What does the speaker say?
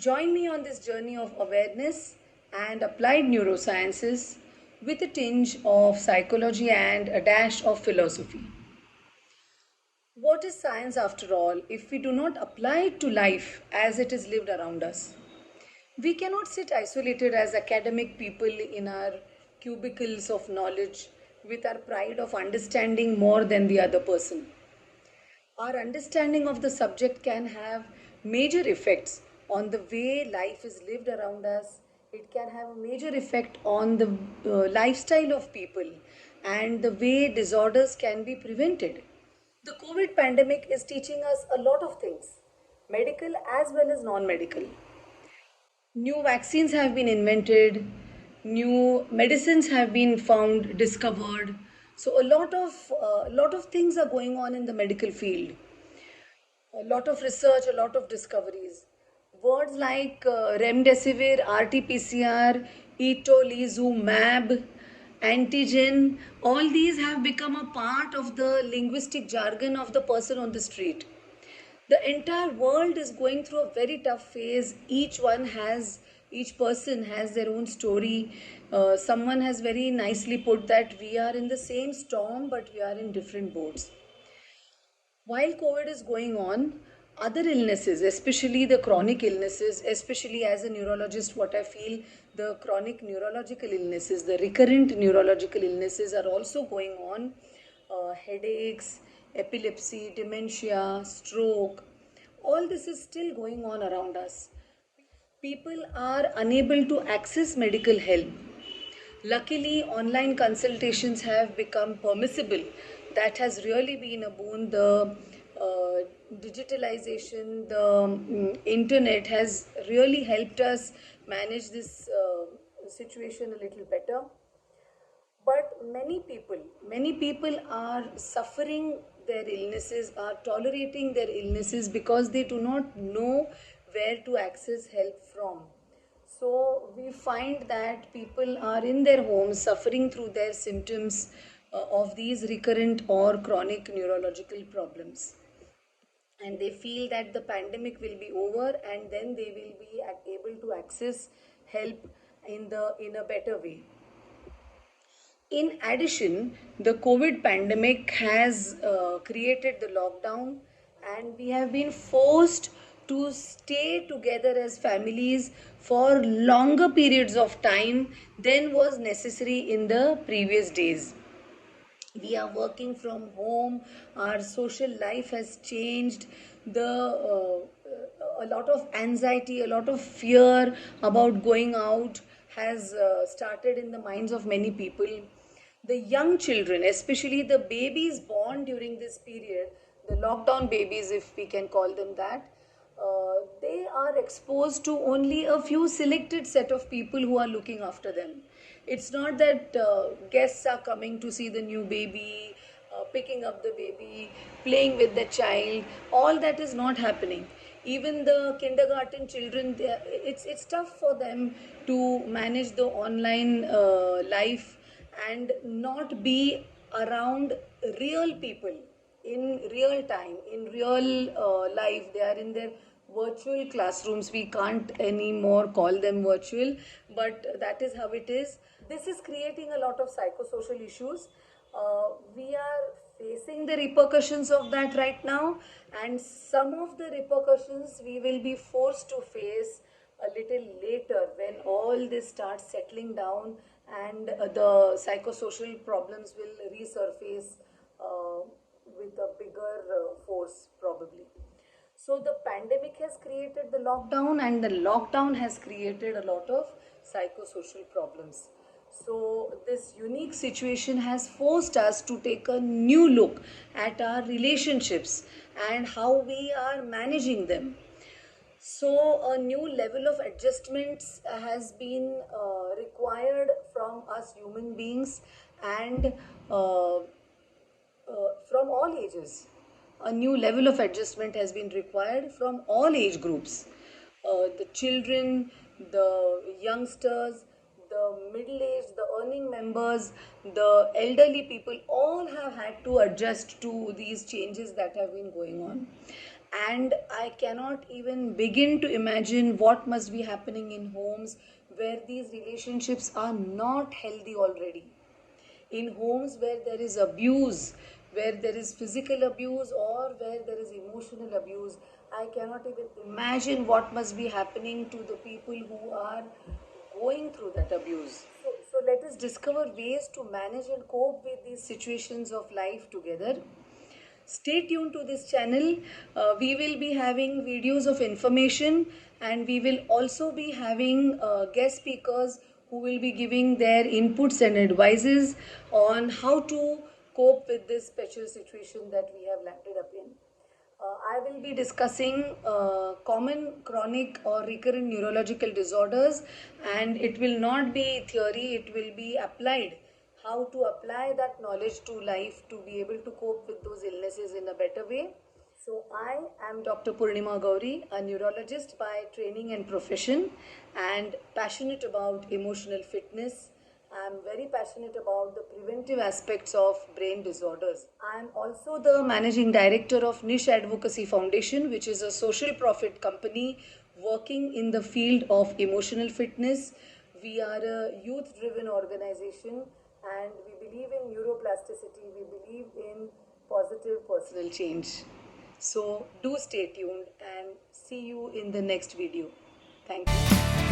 Join me on this journey of awareness and applied neurosciences with a tinge of psychology and a dash of philosophy. What is science after all if we do not apply it to life as it is lived around us? We cannot sit isolated as academic people in our cubicles of knowledge with our pride of understanding more than the other person. Our understanding of the subject can have major effects on the way life is lived around us. It can have a major effect on the lifestyle of people and the way disorders can be prevented. The COVID pandemic is teaching us a lot of things, medical as well as non medical. New vaccines have been invented, new medicines have been found, discovered. So a lot of things are going on in the medical field. A lot of research, a lot of discoveries. Words like remdesivir, RT-PCR, etolizumab, antigen, all these have become a part of the linguistic jargon of the person on the street. The entire world is going through a very tough phase. Each person has their own story. Someone has very nicely put that we are in the same storm, but we are in different boats. While COVID is going on, other illnesses, especially the chronic illnesses, especially as a neurologist, what I feel the chronic neurological illnesses, the recurrent neurological illnesses are also going on. Headaches, epilepsy, dementia, stroke, all this is still going on around us. People are unable to access medical help. Luckily, online consultations have become permissible. That has really been a boon. The digitalization, the internet has really helped us manage this situation a little better. But many people are suffering their illnesses, are tolerating their illnesses because they do not know where to access help from. So we find that people are in their homes suffering through their symptoms of these recurrent or chronic neurological problems, and they feel that the pandemic will be over and then they will be able to access help in a better way. In addition, the COVID pandemic has created the lockdown, and we have been forced to stay together as families for longer periods of time than was necessary in the previous days. We are working from home, our social life has changed. The a lot of anxiety, a lot of fear about going out has started in the minds of many people. The young children, especially the babies born during this period, the lockdown babies, if we can call them that, they are exposed to only a few selected set of people who are looking after them. It's not that guests are coming to see the new baby, picking up the baby, playing with the child. All that is not happening. Even the kindergarten children, it's tough for them to manage the online life and not be around real people in real time, in real life. They are in their virtual classrooms. We can't anymore call them virtual, but that is how it is. This is creating a lot of psychosocial issues. We are facing the repercussions of that right now, and some of the repercussions we will be forced to face a little later when all this starts settling down and the psychosocial problems will resurface uh, with a bigger force probably. So the pandemic has created the lockdown, and the lockdown has created a lot of psychosocial problems. So this unique situation has forced us to take a new look at our relationships and how we are managing them. So, a new level of adjustments has been required from us human beings, and from all ages. A new level of adjustment has been required from all age groups. The children, the youngsters, the middle aged, the earning members, the elderly people all have had to adjust to these changes that have been going on. And I cannot even begin to imagine what must be happening in homes where these relationships are not healthy already. In homes where there is abuse, where there is physical abuse, or where there is emotional abuse, I cannot even imagine what must be happening to the people who are going through that abuse. So let us discover ways to manage and cope with these situations of life together. Stay tuned to this channel. We will be having videos of information, and we will also be having guest speakers who will be giving their inputs and advices on how to cope with this special situation that we have landed up in. I will be discussing common chronic or recurrent neurological disorders, and it will not be theory, it will be applied. How to apply that knowledge to life to be able to cope with those illnesses in a better way. So, I am Dr. Purnima Gauri, a neurologist by training and profession, and passionate about emotional fitness. I am very passionate about the preventive aspects of brain disorders. I am also the managing director of Niche Advocacy Foundation, which is a social profit company working in the field of emotional fitness. We are a youth driven organization, and we believe in neuroplasticity, we believe in positive personal change. So, do stay tuned and see you in the next video. Thank you.